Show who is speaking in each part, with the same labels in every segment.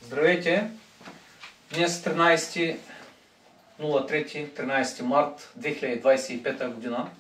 Speaker 1: Здравейте! Днес 13 март 2025 година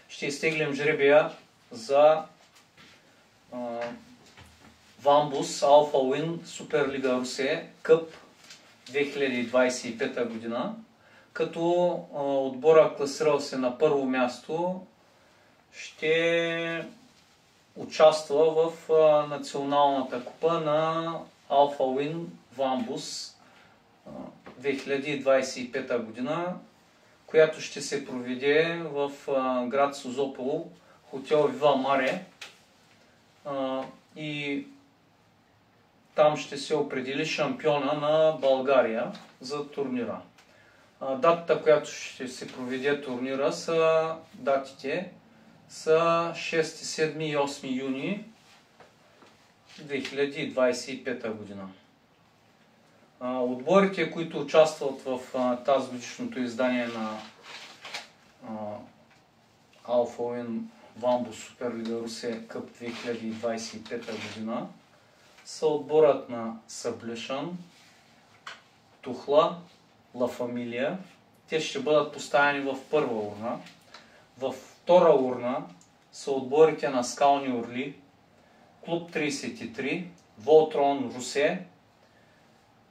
Speaker 1: ще изтеглим жребия за Вамбус Алфа Уин Суперлига Русе Къп 2025 година, като отбора, класирал се на първо място, ще участва в националната купа на Алфа Уин Вамбус 2025 година, която ще се проведе в град Созопол, хотел Вива Маре, и там ще се определи шампиона на България за турнира. Датата, която ще се проведе турнира, датите са 6, 7 и 8 юни 2025 година. Отборите, които участват в тази годишното издание на Алфа Уин Вамбус Суперлига Русе Къп 2025 година, са отборът на Съблишън, Тухла, Ла Фамилия. Те ще бъдат поставени в първа урна. Във втора урна са отборите на Скални Орли, Клуб 33, Волтрон Русе.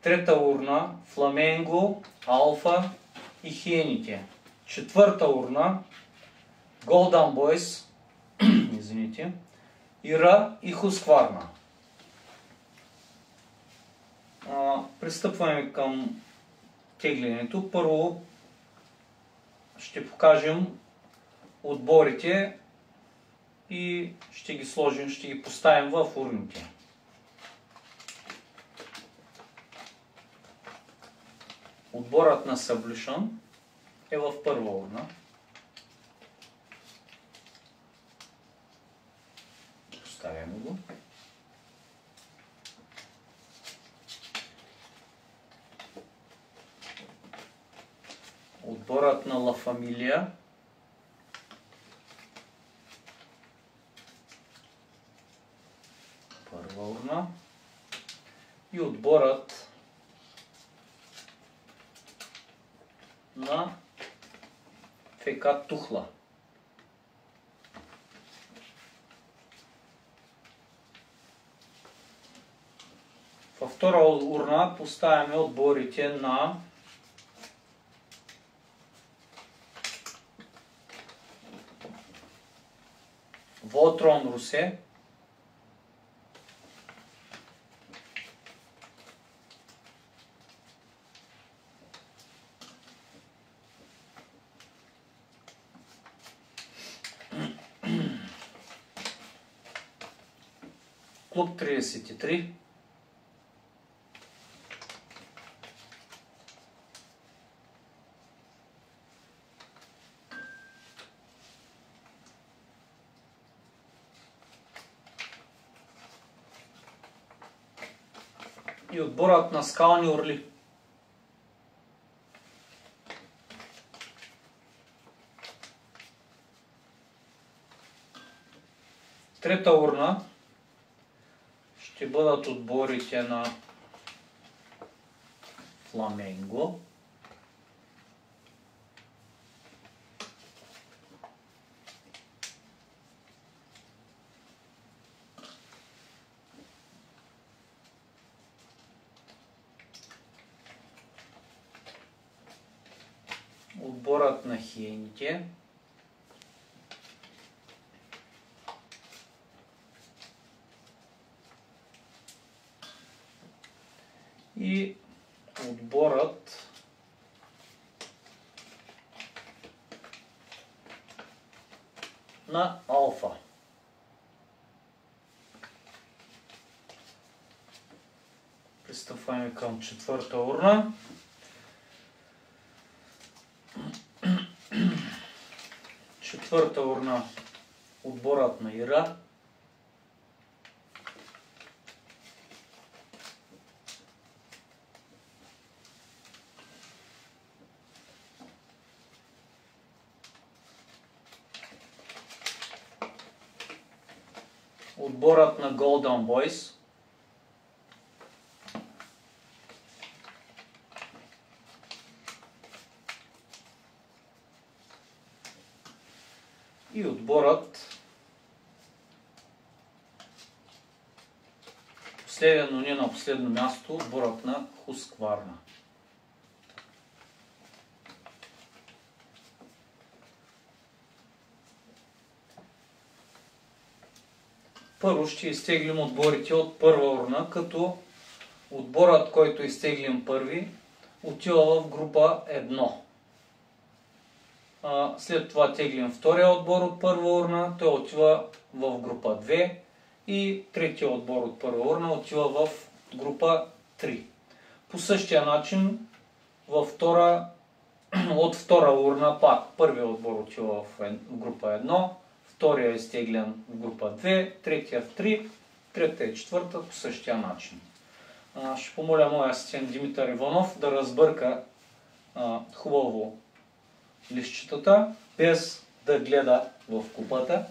Speaker 1: Трета урна Фламенго, Алфа и Хиените. Четвърта урна Голдън Бойс, извините, Ира и Хускварна. Пристъпваме към теглянето. Първо ще покажем отборите и ще ги сложим, ще ги поставим в урните. Отборът на Съблишън е в първа урна. Поставяме го. Отборът на Ла Фамилия първа урна. И отборът на ФК Тухла. Във втора урна поставяме отборите на Волтрон Русе, Клуб 33, и отборът на Скални Орли. Трета урна ще бъдат отборите на Фламенго, отборът на Хиените, и отборът на Алфа. Пристъпваме към четвърта урна. Четвърта урна отборът на Ира. Отборът на Голдън Бойс. и отборът, последен, но не на последно място, отборът на Хускварна. Първо ще изтеглим отборите от първа урна, като отборът, който изтеглим първи, отива в група 1. След това теглим втория отбор от първа урна, той отива в група 2 и третия отбор от първа урна отива в група 3. По същия начин от втора урна пак първият отбор отива в група 1, втория е изтеглен в група 2, третия в 3, трета и четвърта по същия начин. Ще помоля моя асистент Димитър Иванов да разбърка хубаво листчетата, без да гледа в купата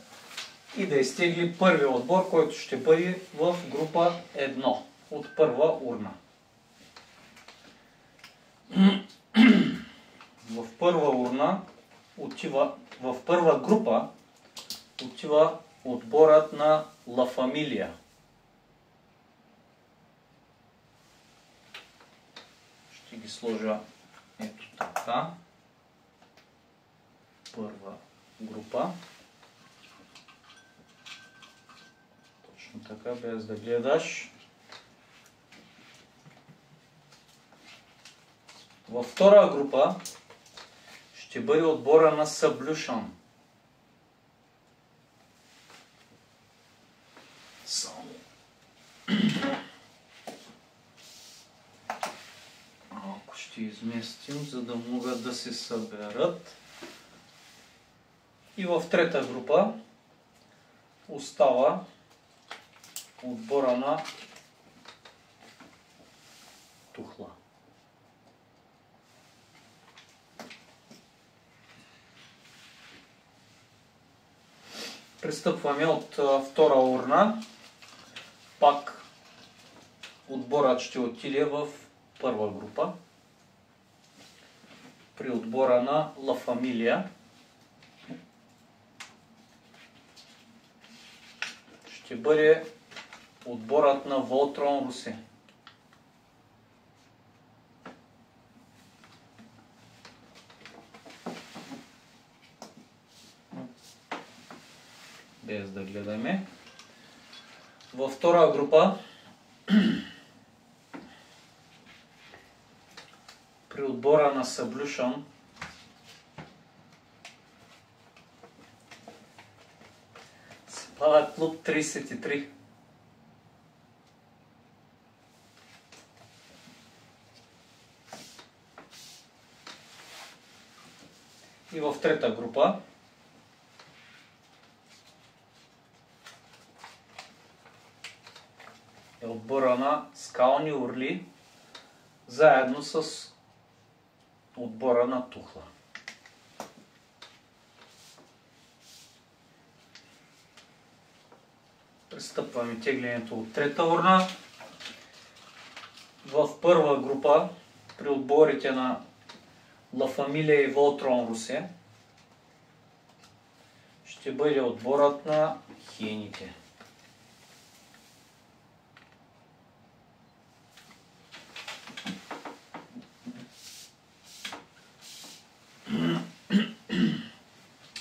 Speaker 1: и да изтегли първия отбор, който ще бъде в група 1 от първа урна. В първа урна в първа група отива отборът на Ла Фамилия. Ще ги сложа ето така. Първа група. Точно така, без да гледаш. Във втора група ще бъде отбора на Съблюшан. Малко ще изместим, за да могат да се съберат. И в трета група остава отбора на Тухла. Пристъпваме от втора урна. Пак отборът ще отиде в първа група. При отбора на Ла Фамилия ще бъде отборът на Волтрон Русе. Без да гледаме. Във втора група при отбора на Съблюшан се пада клуб 33. И в трета група е отбора на Скални Орли, заедно с отбора на Тухла. Пристъпваме теглянето от трета урна. В първа група при отборите на Ла Фамилия и Волтрон Русе ще бъде отборът на Хиените.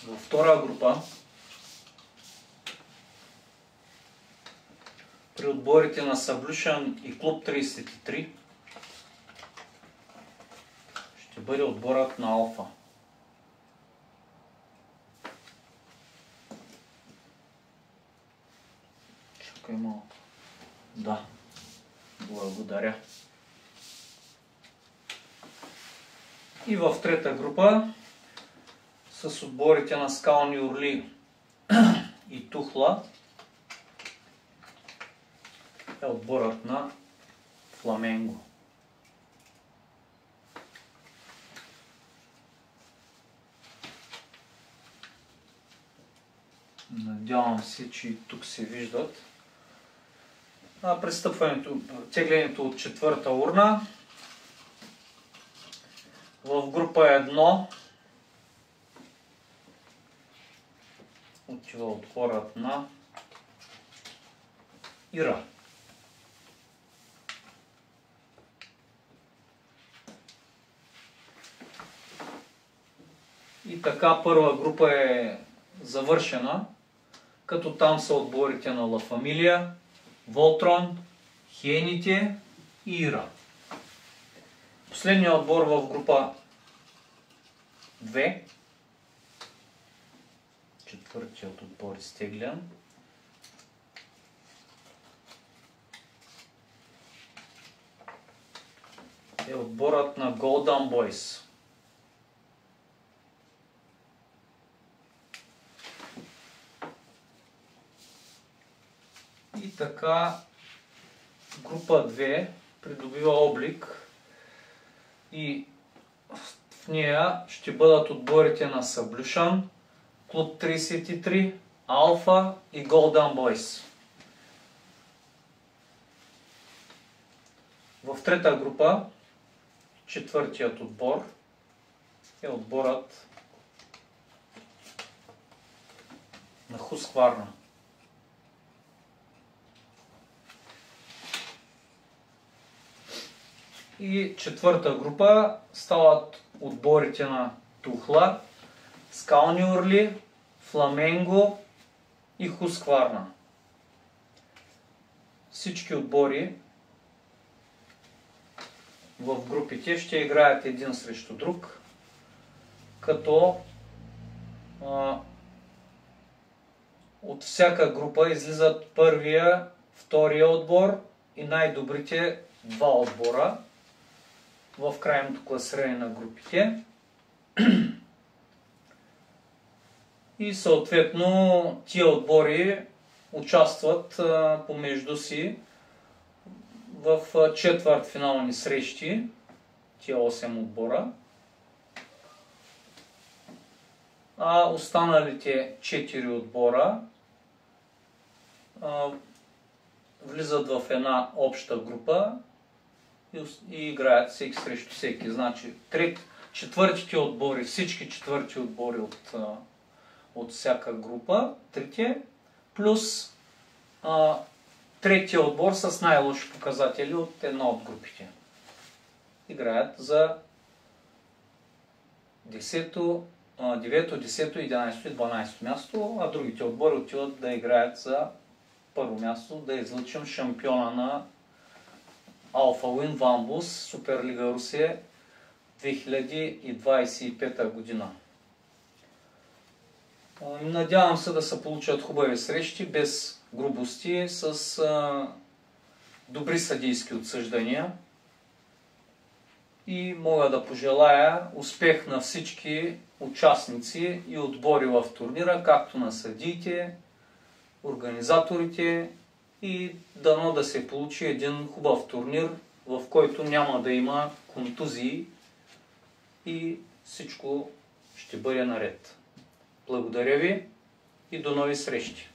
Speaker 1: Във втора група при отборите на Съблюшан и клуб 33 ще бъде отборът на Алфа. Чакай малко. Да. Благодаря. И в трета група с отборите на Скални Орли и Тухла е отборът на Фламенго. Надявам се, че и тук се виждат. Пристъпването, теглянето от четвърта урна. В група 1 отива отборът на Ира. И така първа група е завършена, като там са отборите на Ла Фамилия, Волтрон, Хиените и Ира. Последният отбор в група 2, четвъртият отбор изтеглян, е отборът на Golden Boys. И така група 2 придобива облик и в нея ще бъдат отборите на Съблюшан, Клуб 33, Алфа и Golden Boys. В трета група, четвъртият отбор е отборът на Хускварна. И четвърта група стават отборите на Тухла, Скални Орли, Фламенго и Хускварна. Всички отбори в групите ще играят един срещу друг, като от всяка група излизат първия, втория отбор и най-добрите два отбора в крайното класиране на групите. И съответно тия отбори участват помежду си в четвъртфинални срещи, тия 8 отбора. А останалите 4 отбора влизат в една обща група и играят всеки срещу всеки. Значи четвъртите отбори, всички четвърти отбори от всяка група, трите, плюс третия отбор с най-лоши показатели от една от групите. Играят за 9, 10, 11 и 12 място, а другите отбори отиват да играят за първо място, да излъчим шампиона на Алфа Уин Вамбус, Суперлига Русия 2025 година. Надявам се да се получат хубави срещи, без грубости, с добри съдийски отсъждания. И мога да пожелая успех на всички участници и отбори в турнира, както на съдиите, организаторите, и дано да се получи един хубав турнир, в който няма да има контузии и всичко ще бъде наред. Благодаря ви и до нови срещи!